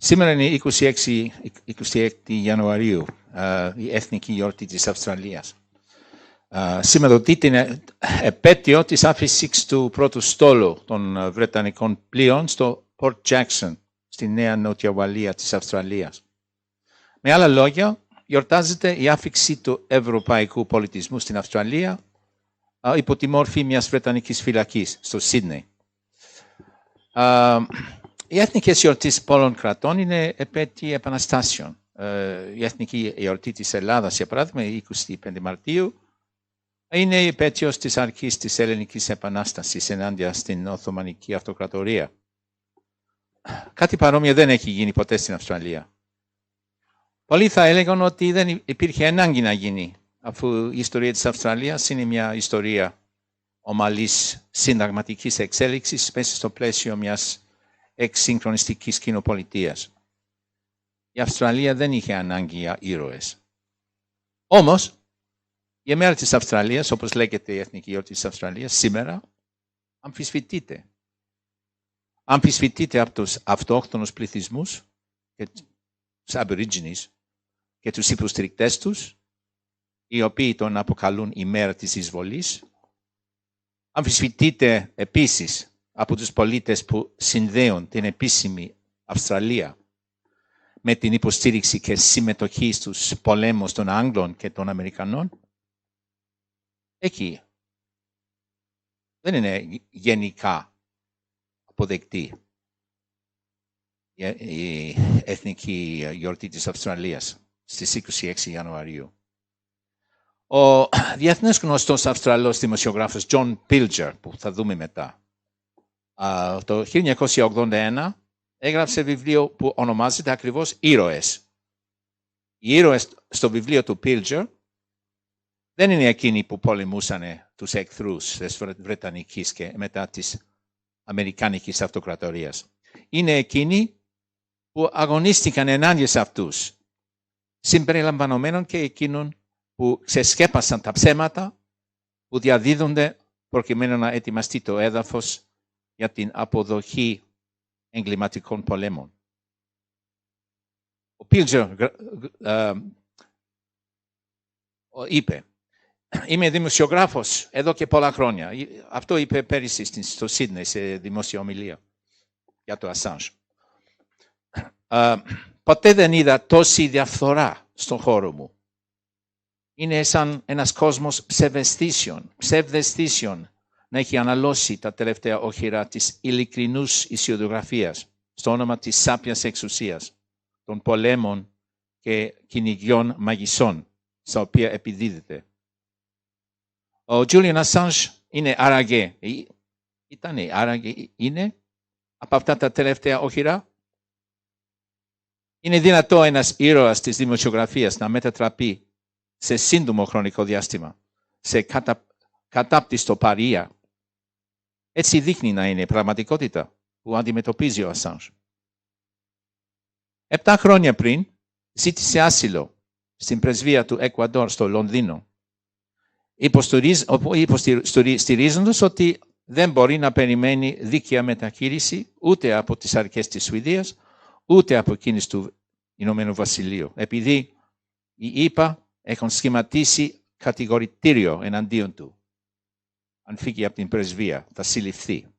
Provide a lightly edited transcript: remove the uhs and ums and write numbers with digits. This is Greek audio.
Σήμερα είναι 26 Ιανουαρίου, η Εθνική Γιορτή της Αυστραλίας. Σηματοδοτείται την επέτειο της άφησης του πρώτου στόλου των Βρετανικών πλοίων στο Port Jackson, στη Νέα Νότια Ουαλία της Αυστραλίας. Με άλλα λόγια, γιορτάζεται η άφηξη του ευρωπαϊκού πολιτισμού στην Αυστραλία υπό τη μόρφη μιας Βρετανικής φυλακής στο Σίδνεϊ. Οι εθνικές γιορτές πολλών κρατών είναι επέτειοι επαναστάσεων. Η Εθνική Γιορτή της Ελλάδας, για παράδειγμα, 25 Μαρτίου, είναι η επέτειος της αρχής της Ελληνικής Επανάστασης ενάντια στην Οθωμανική Αυτοκρατορία. Κάτι παρόμοιο δεν έχει γίνει ποτέ στην Αυστραλία. Πολλοί θα έλεγαν ότι δεν υπήρχε ανάγκη να γίνει, αφού η ιστορία της Αυστραλίας είναι μια ιστορία ομαλής συνταγματικής εξέλιξης μέσα στο πλαίσιο μιας εξυγχρονιστικής κοινοπολιτείας. Η Αυστραλία δεν είχε ανάγκη για ήρωες. Όμως, η ημέρα της Αυστραλίας, όπως λέγεται η Εθνική Γιορτή της Αυστραλίας, σήμερα αμφισβητείται. Αμφισβητείται από τους αυτόχθονους πληθυσμούς και τους Aborigines και τους υποστηρικτές τους, οι οποίοι τον αποκαλούν ημέρα της εισβολής. Αμφισβητείται επίσης από τους πολίτες που συνδέουν την επίσημη Αυστραλία με την υποστήριξη και συμμετοχή στους πολέμους των Άγγλων και των Αμερικανών. Εκεί δεν είναι γενικά αποδεκτή η Εθνική Γιορτή της Αυστραλίας στις 26 Ιανουαρίου. Ο διεθνές γνωστός Αυστραλός δημοσιογράφος John Pilger, που θα δούμε μετά, το 1981 έγραψε βιβλίο που ονομάζεται ακριβώς «Ήρωες». Οι ήρωες στο βιβλίο του Pilger δεν είναι εκείνοι που πολεμούσαν τους εχθρούς της Βρετανικής και μετά της Αμερικάνικης Αυτοκρατορίας. Είναι εκείνοι που αγωνίστηκαν ενάντια σε αυτούς, συμπεριλαμβανομένων και εκείνων που ξεσκέπασαν τα ψέματα που διαδίδονται προκειμένου να ετοιμαστεί το έδαφος για την αποδοχή εγκληματικών πολέμων. Ο Pilger είπε: «Είμαι δημοσιογράφος εδώ και πολλά χρόνια». Αυτό είπε πέρυσι στο Σίδνεϊ σε δημόσια ομιλία για το Assange. «Ποτέ δεν είδα τόση διαφθορά στον χώρο μου. Είναι σαν ένας κόσμος ψευδαισθήσεων να έχει αναλώσει τα τελευταία όχυρα της ειλικρινούς αισιοδοξίας στο όνομα της σάπιας εξουσίας, των πολέμων και κυνηγιών μαγισσών, στα οποία επιδίδεται. Ο Julian Assange είναι άραγε από αυτά τα τελευταία όχυρα. Είναι δυνατό ένας ήρωας της δημοσιογραφίας να μετατραπεί σε σύντομο χρονικό διάστημα σε κατάπτυστο παρία. Έτσι δείχνει να είναι πραγματικότητα που αντιμετωπίζει ο Assange. 7 χρόνια πριν ζήτησε άσυλο στην πρεσβεία του Εκουαδόρ στο Λονδίνο, υποστηρίζοντας ότι δεν μπορεί να περιμένει δίκαια μεταχείριση ούτε από τις αρχές της Σουηδίας, ούτε από εκείνες του Ηνωμένου Βασιλείου, επειδή οι ΗΠΑ έχουν σχηματίσει κατηγορητήριο εναντίον του. Αν φύγει από την πρεσβεία, θα συλληφθεί.